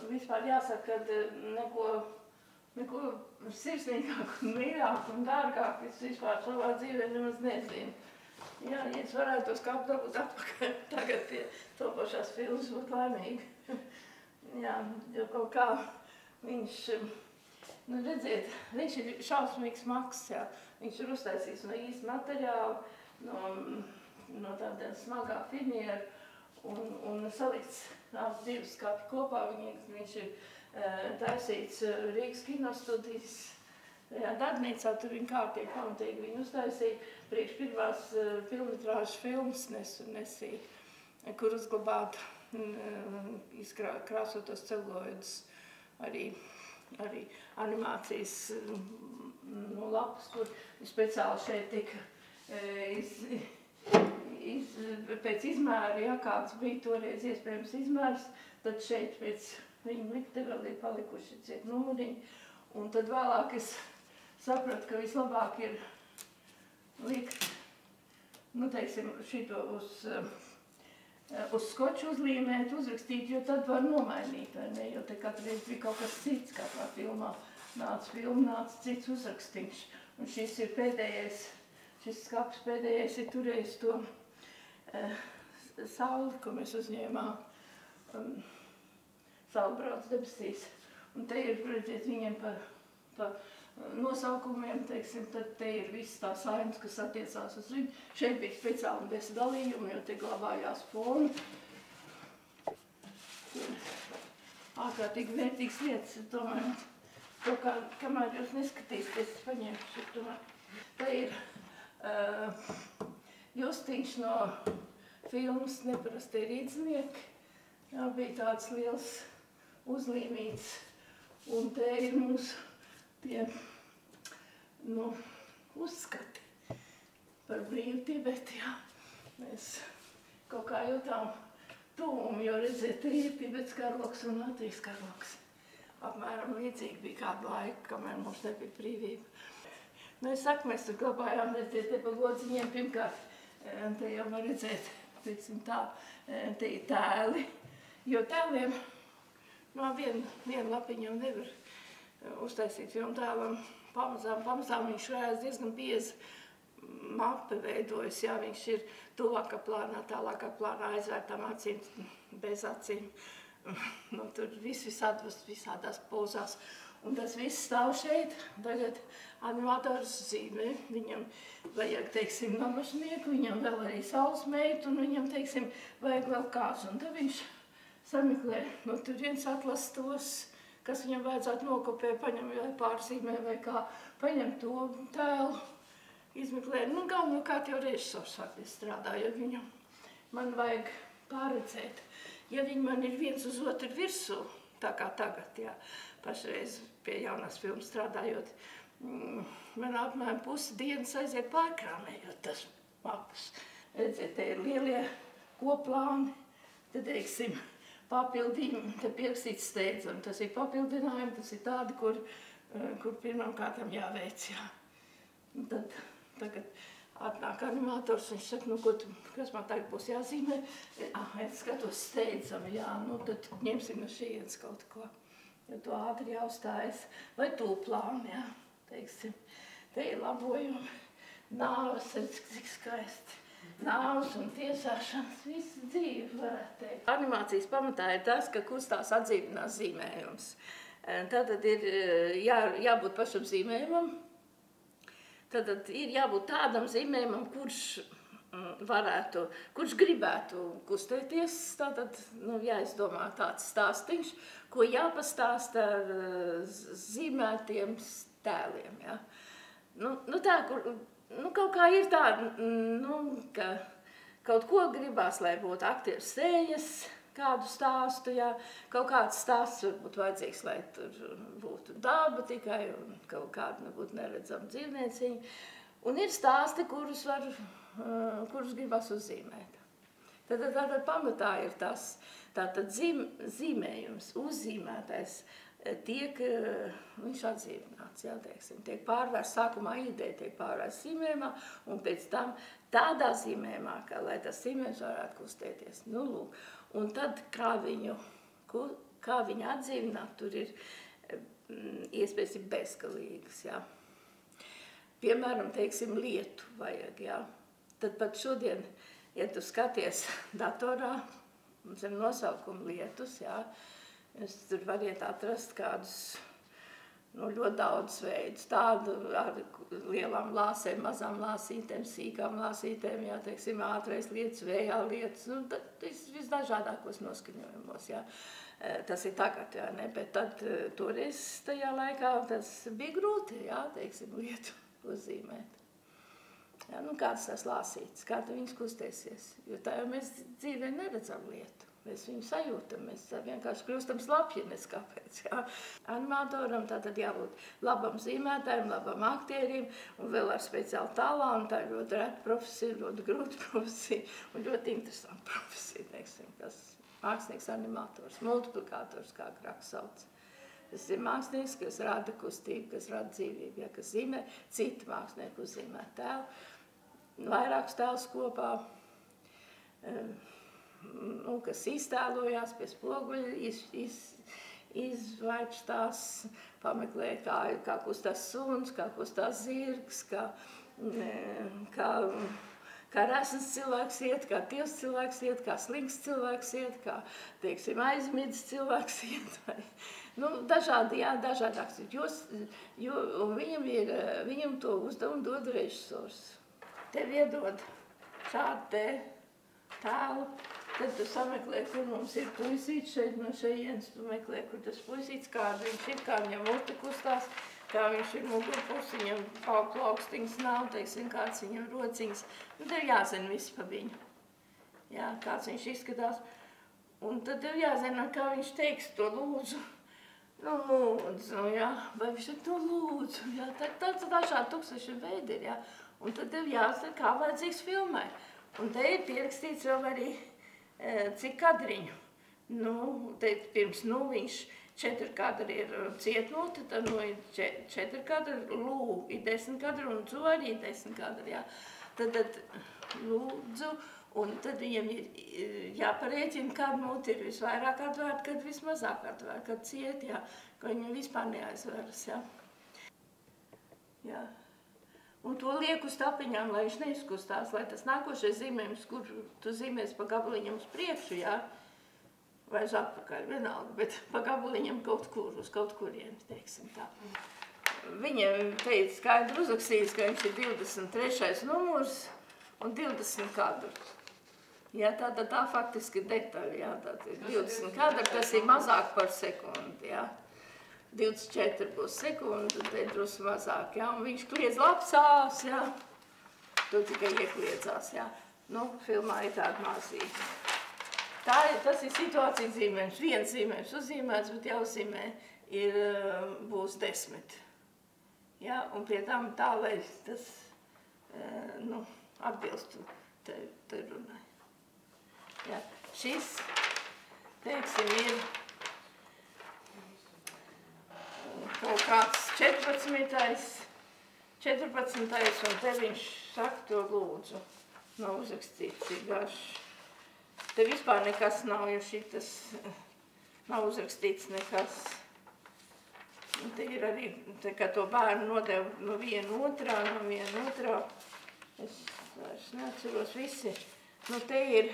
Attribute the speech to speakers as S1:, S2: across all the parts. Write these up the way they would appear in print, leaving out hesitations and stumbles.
S1: vispār jāsaka, ka neko sirsnīgāk un mīļāk un dārgāk es vispār savā dzīvē nemaz nezinu. Jā, ja es varētu tos kāpu dabūt atpakaļ tagad pie topošās filmas, būtu laimīgi. Jā, jo kaut kā viņš, nu redziet, viņš ir šausmīgs maks, jā. Viņš ir uztaisījis no īsta materiāla, no tāda smagā finiera un salikts divas kāpi kopā. Viņš ir taisīts Rīgas kinostudijas darbnīcā, tur viņa kārtīgi pamatīgi viņu uztaisīja. Priekš pirmās filmetrāžas filmas nesīja, kur uzglabāt izkrāsotos celuloidus, arī animācijas lapas, kur speciāli šeit tika pēc izmēra, ja kāds bija toreiz iespējams izmērs, tad šeit pēc viņa likte vēl ir palikuši ciet numuriņi. Un tad vēlāk es sapratu, ka vislabāk ir likt, nu teiksim, šito uz skoču uzlīmēt, uzrakstīt, jo tad var nomainīt, vai ne? Jo te katru reizi bija kaut kas cits, katrā filmā nāca cits uzrakstīns. Un šis ir pēdējais, šis skapis pēdējais ir turējis to sauli, ko mēs uzņēmām, saule brauc debesīs. Un te ir, redziet, viņiem pa nosaukumiem, teiksim, tad te ir viss tās ainas, kas attiecās uz viņu. Šeit bija speciāli bezdalījumi, jo te glabājās fona. Ārkārtīgi vērtīgas lietas, es domāju, to kamēr jūs neskatīsieties, es paņēmu šo tomēr. Te ir Justiņš no filmas Neparastie rīdznieki. Jā, bija tāds liels uzlīmīts. Un te ir mūsu tie, uzskati par brīvu Tibetu, jā. Mēs kaut kā jūtām tuvumu, jo redziet, te ir Tibets karloks un Latvijas karloks. Apmēram līdzīgi bija kādu laiku, kamēr mums nebija brīvība. Nu, es saku, mēs tur glabājām, redziet, te pa godziņiem pirmkārt, te jau var redzēt, teiksim tā, te ir tēli, jo tēliem, vienu lapiņu jau nevar uztaisīt, jo tēlam pamazām viņš varēs diezgan bieza mape veidojas, jā, viņš ir tuvākā plānā, tālākā plānā aizvērtām acīm, bez acīm. Nu, tur visādās pozās. Un tas viss stāv šeit, tagad animators zīmē, viņam vajag, teiksim, namašnieku, viņam vēl arī saules meitu, un viņam, teiksim, vajag vēl kāzu. Un tad viņš sameklē no turienes atlas tos, kas viņam vajadzētu nokopēt, paņem vai pārzīmē vai kā, paņem to tēlu, izmeklē. Nu, galvenokārt jau režisors faktiski strādā, jo viņam man vajag pārredzēt. Ja viņi man ir viens uz otru virsū, tā kā tagad, jā, pašreiz pie jaunās filmas strādājot, man apmēram pusi dienas aiziet pārkrāmējot tas mapas. Redziet, te ir lielie koplāni, tad, teiksim, papildījumi, te pierakstīts steidzami. Tas ir papildinājumi, tas ir tādi, kur pirmām kārtām jāveic, jā. Un tad tagad atnāk animators, viņš saka, nu, kas man tagad būs jāzīmē? Es skatos steidzami, jā, nu, tad ņemsim no šienes kaut ko, jo to ātri jāuzstājas. Vai tūplāni, jā, teiksim. Te ir labojumi, nāves, cik skaisti. Nāvs un tiesāšanas, visu dzīvi, varētu teikt. Animācijas pamatā ir tas, ka kustās atdzīvinās zīmējums. Tātad ir jābūt pašam zīmējumam. Tātad ir jābūt tādam zīmējumam, kurš gribētu kustēties. Tātad, nu, jāizdomā tāds stāstiņš, ko jāpastāsta ar zīmētiem tēliem, jā. Nu tā, nu, kaut kā ir tā, nu, ka kaut ko gribās, lai būtu aktieru sejas, kādu stāstu, jā. Kaut kāds stāsts varbūt vajadzīgs, lai tur būtu daba tikai un kaut kāda nebūtu neredzama dzīvnieciņa. Un ir stāsti, kurus gribās uzzīmēt. Tātad pamatā ir tas, tātad zīmējums, uzzīmētais, viņš atdzīvināts, jā, teiksim, tiek pārvērsts, sākumā ideja tiek pārvērsts zīmējumā, un pēc tam tādā zīmējumā, ka, lai tas zīmējums varētu kustēties. Nu, lūk, un tad, kā viņu kā viņu atdzīvināt, tur ir iespējas ir bezgalīgas, jā. Piemēram, teiksim, lietu vajag, jā. Tad pat šodien, ja tu skaties datorā, zem nosaukuma lietus, jā, jūs tur variet atrast kādus, ļoti daudz veidus, tādu ar lielām lāsēm, mazām lāsītēm, sīkām lāsītēm, jā, teiksim, ātrais lietus, vējā lietus, tad visdažādākos noskaņojumos, jā. Tas ir tagad, jā, ne, bet tad toreiz tajā laikā tas bija grūti, jā, teiksim, lietu uzzīmēt. Jā, kādas tās lāsītas, kā tu viņas kustēsies, jo tā jau mēs dzīvē neredzam lietu. Mēs viņu sajūtam, mēs vienkārši kļūstam slapji, kāpēc, jā. Animatoram tātad jābūt labam zīmētājiem, labam aktierim un vēl ar speciālu talantu. Tā ir ļoti reta profesija, ļoti grūta profesija un ļoti interesanta profesija, teiksim, kas mākslinieks animators, multiplikators, kā agrāk sauc. Tas ir mākslinieks, kas rada kustību, kas rada dzīvību, ja, kas zīmē citu mākslinieku uzzīmē tēlu, vairākus tēlus kopā, kas iztēlojās pie spoguļa, izvaikštās, pameklē, kā kustās suns, kā kustās zirgs, kā resns cilvēks iet, kā tievs cilvēks iet, kā slinks cilvēks iet, kā, teiksim, aizmidzis cilvēks iet, vai, dažādi, jā, dažādāks, jo viņam to uzdevumu dod režisors. Tev iedod šādu te tēlu, tad tu sameklē, kur mums ir puisīts šeit no šejienes, tu meklē, kur tas puisīts, kāda viņš ir, kā viņam mute kustās, kā viņš ir mugurpus, viņam plaukstiņas nav, teiksim, kāds viņam rociņas. Tev jāzina viss pa viņu, jā, kāds viņš izskatās. Un tad tev jāzina, kā viņš teiks to lūdzu. Lūdzu, jā, vai viņš ir to lūdzu, jā, tāds dažādi tūkstoši veidi ir, jā. Un tad tev jāzina, kā vajadzīgs filmai. Un te ir pierakstīts vēl arī, cik kadriņu. Te pirms viņš 4 kadri ir cietnoti, tad ir 4 kadri, lū ir 10 kadri un cu arī 10 kadri, jā. Tad lūdzu, un tad viņam ir jāparēķina, kad mūti ir visvairāk atvērta, kad vismazāk atvērta, kad ciet, jā, ka viņam vispār neaizveras, jā. Jā. Un to liek uz tapiņām, lai viņš neizkustās, lai tas nākošais zīmējums, kur tu zīmēs pa gabaliņam uz priekšu, jā, vai uz atpakaļ, vienalga, bet pa gabaliņam kaut kur, uz kaut kurien, teiksim tā. Viņa teica skaidri uzrakstījis, ka viņš ir 23. numurs un 20 kadru. Jā, tā faktiski detaļa, jā, tātad 20 kadru, tas ir mazāk par sekundi, jā. 24 būs sekundi, tad ir drusku mazāk, jā, un viņš kliedz lapsās, jā, tu tikai iekliedzās, jā. Filmā ir tāda mazīga. Tas ir situācija zīmējums, viens zīmējums uzzīmēts, bet jāuzzīmē būs 10. Jā, un pie tam tā, lai tas, atbilstu te runai. Jā, šis, teiksim, ir kaut kāds 14. un te viņš saka to lūdzu. Nav uzrakstīts, cik garš. Te vispār nekas nav, jo šitas nav uzrakstīts nekas. Un te ir arī, kā to bērnu nodeva no viena otrā. Es vairs neatceros visi. Te ir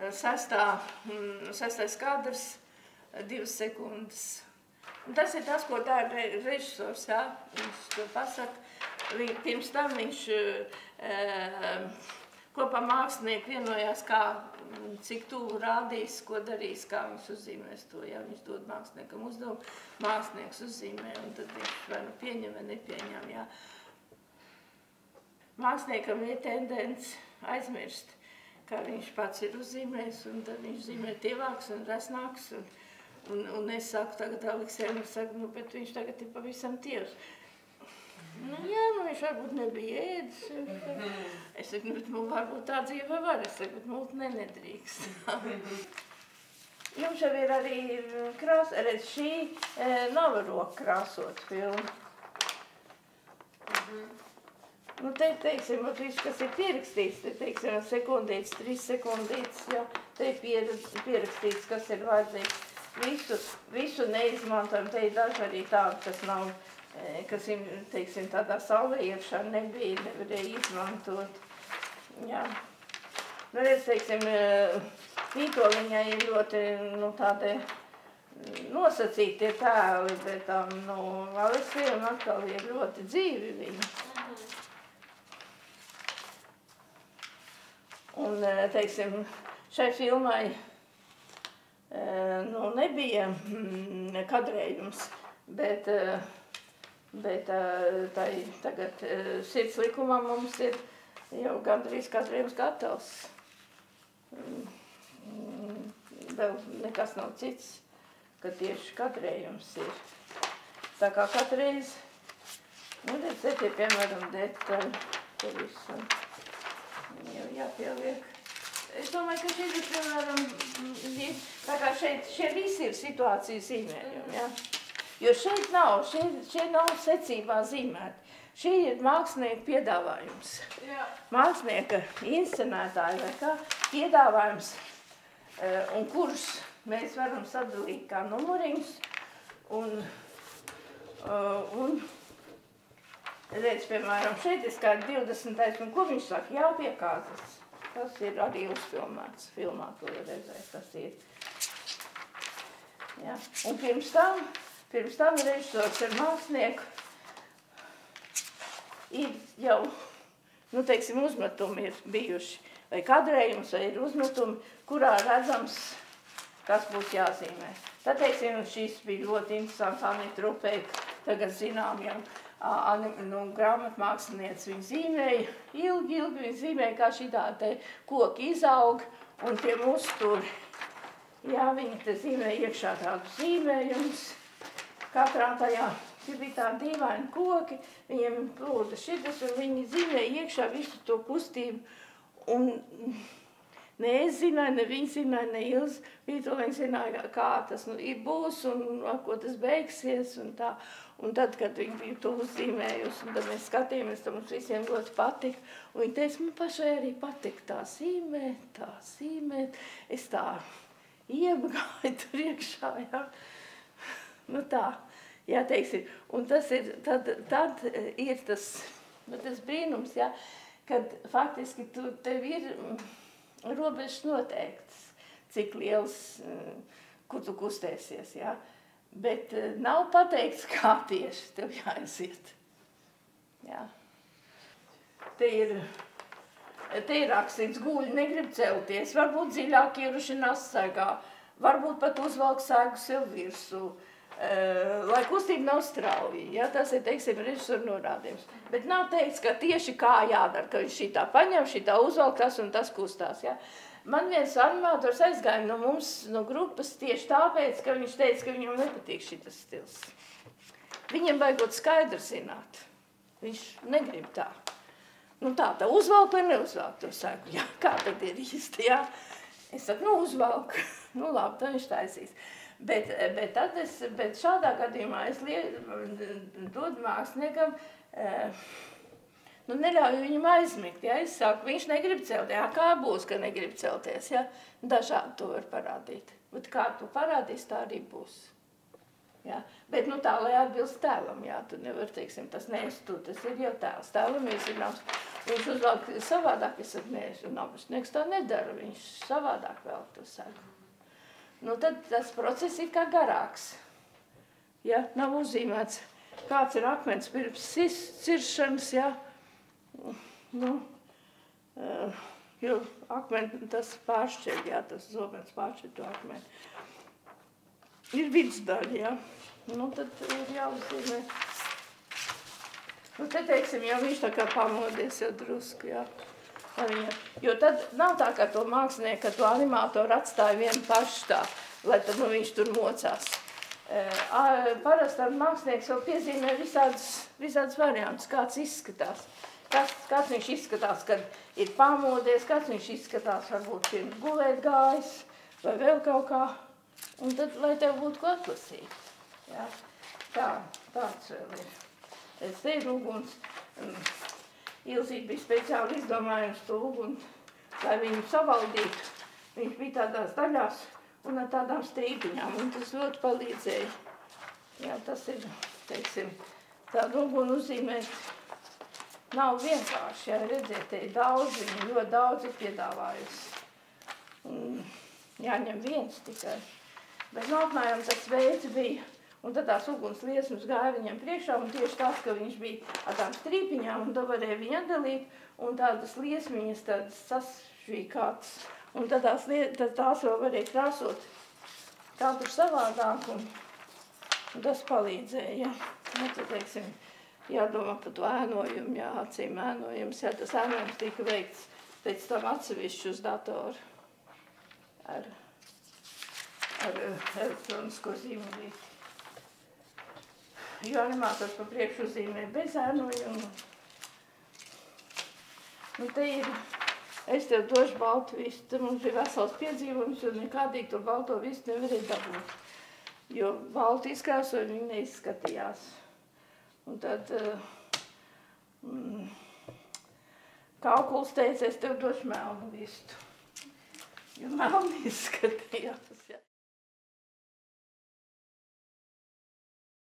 S1: 6. kadrs, 2 sekundes. Un tas ir tas, ko tā ir režisors, jā, viņš to pasaka. Pirms tam viņš kopā mākslinieki vienojās, cik tuvu rādīs, ko darīs, kā viņš uzzīmēs to, ja viņš dod māksliniekam uzdevumu, mākslinieks uzzīmē, un tad viņš vai nu pieņem vai nepieņem, jā. Māksliniekam ir tendence aizmirst, kā viņš pats ir uzzīmējis, un tad viņš zīmē tievāks un resnāks, un es saku tagad Aleksējam, bet viņš tagad ir pavisam tievs. Jā, viņš varbūt nebija ēdis. Es saku, bet varbūt tā dzīve var. Es saku, bet multi nedrīkst. Jums jau ir arī krāsa, redz, šī nav roka krāsot filmu. Nu, te, teiksim, viss, kas ir pierakstīts, te, teiksim, sekundītes, 3 sekundītes, ja, te ir pierakstīts, kas ir vajadzīgs. Visu neizmantojam, te ir daži arī tādi, kas nav, kas ir, teiksim, tādā saulē iekšā nevarēja izmantot. Jā. Nu, redz, teiksim, Vītoliņai ir ļoti, nu, tādi nosacītie tēli, bet nu, Alisijam atkal ir ļoti dzīvi viņa. Un, teiksim, šai filmai nu, nebija kadrējums, bet tai tagad Sirds likumā mums ir jau gandrīz kadrējums gatavs. Vēl nekas nav cits, ka tieši kadrējums ir. Tā kā katreiz, nu, redzēt, ir piemēram detaļi, ka visam jau jāpieliek. Es domāju, ka šeit ir, piemēram, tā kā šeit visi ir situācijas zīmējumi, ja? Jo šeit nav secībā zīmēti. Šī ir mākslinieka piedāvājums. Mākslinieka inscenētāja vai kā piedāvājums, un kurus mēs varam sadalīt kā numuriņus, un redz, piemēram, šeit ir kā 20. un ko viņš saka, jau pie kāzas. Tas ir arī uzfilmēts, filmā, ko redzēt, tas ir. Ja. Un pirms tam režisors ar mākslinieku ir jau, nu, teiksim, uzmetumi ir bijuši, vai kadrējums, vai ir uzmetumi, kurā redzams, kas būs jāzīmē. Tad, teiksim, šis bija ļoti interesants Anita Rupeika, tagad zinām jau, nu, grāmatmākslinieci viņa zīmēja, ilgi viņa zīmēja, kā šitā te koki izaug un tiem uzturi. Jā, viņa te zīmēja iekšā tādu zīmējumus, katrā tajā. Tie bija tādi dīvaini koki, viņiem plūda šitas, un viņi zīmēja iekšā visu to kustību. Un ne es zināju, ne viņi zināja, ne Ilze Vītoliņa zināja, kā tas būs un ar ko tas beigsies un tā. Un tad, kad viņi bija to uzzīmējusi, un tad mēs skatījāmies, tad mums visiem ļoti patika. Un viņi teica, man pašai arī patika tā zīmēt. Es tā iebgāju tur iekšā, jā. Nu tā. Jā, teiksim, un tas ir, tad ir tas brīnums, jā, kad faktiski tev ir robežas noteikts, cik liels, kur tu kustēsies, jā. Bet nav pateikts, kā tieši tev jāaiziet. Jā. Te ir rakstīts, guļi negrib celties, varbūt dziļāk ierušanās segā, varbūt pat uzvalk sēgu sev virsū. Lai kustība nav strauja, ja? Tas ir, teiksim, režisora norādījums. Bet nav teikts, ka tieši kā jādara, ka viņš šitā paņem, šitā uzvalk tas un tas kustās. Ja? Man viens animators aizgāja no mums, no grupas, tieši tāpēc, ka viņš teica, ka viņam nepatīk šitas stils. Viņam vajag skaidri zināt. Viņš negrib tā. Nu tā uzvalk vai neuzvalk, to saku. Jā, kā tad ir īsti, jā? Es saku, nu uzvalk. Nu labi, tad viņš taisīs. Bet šādā gadījumā es dodu māksliniekam, nu neļauju viņam aizmigt, ja, es saku, viņš negrib celt, jā, kā būs, ka negrib celties, ja, dažādi to var parādīt, bet kā tu parādīs, tā arī būs, ja, bet nu tā, lai atbilst tēlam, jā, tu nevar, teiksim, tas neesi tu, tas ir jau tēls, tēlam ir zināms, viņš uzvalk savādāk, es saku, nē, un abasnieks tā nedara, viņš savādāk vēl to saku. Nu, tad tas process ir kā garāks. Ja, nav uzzīmēts, kāds ir akmens pirms ciršanas, ja. Nu, jo akmeni tas pāršķeļ, ja, tas zobens pāršķeļ to akmeni. Ir vidsdaļa, ja. Nu, tad ir jāuzzīmē. Nu, te, teiksim, jau viņš tā kā pamodies jau drusku, ja. Jo tad nav tā, ka to mākslinieku, ka to animātoru atstāja vienu pašu tā, lai tad nu, viņš tur mocās. Parasti mākslinieks vēl piezīmē visādas variantus, kāds izskatās. Kāds viņš izskatās, kad ir pamodies, kāds viņš izskatās, varbūt pirms gulēt gājis, vai vēl kaut kā. Un tad, lai tev būtu ko atlasīt. Ja? Tāds vēl ir. Es te ir uguns. Ilzīt bija speciāli izdomājums to uguni, lai viņu savaldītu. Viņš bija tādās daļās un ar tādām strīpiņām, un tas ļoti palīdzēja. Jā, tas ir, teiksim, tādu uguni uzzīmēt nav vienkārši, jā, redziet, te ir daudz, viņi ļoti daudz ir piedāvājusi. Un jāņem viens tikai. Bet no apmēram tas veids bija, un tad tās uguns liesmas gāja viņam priekšā, un tieši tas, ka viņš bija ar tām strīpiņām, un to varēja viņu atdalīt, un tādas liesmiņas tādas sašvīkātas, un tad tās vēl varēja krāsot katru savādāk, un tas palīdzēja, jā. Nu, tad, teiksim, jādomā par to ēnojumu, jā, acīm ēnojums, jā, tas ēnojums tika veikts pēc tam atsevišķi uz datoru ar elektronisko zīmolīti. Jo animators pa priekšu uzzīmē bez ēnojuma. Nu, te ir, es tev došu baltu vistu, te mums bija vesels piedzīvojums, jo nekādīgi to balto vistu nevarēja dabūt. Jo baltu izkrāsoju viņi neizskatījās. Un tad Kaukuls teica, es tev došu melnu vistu, jo melni izskatījās.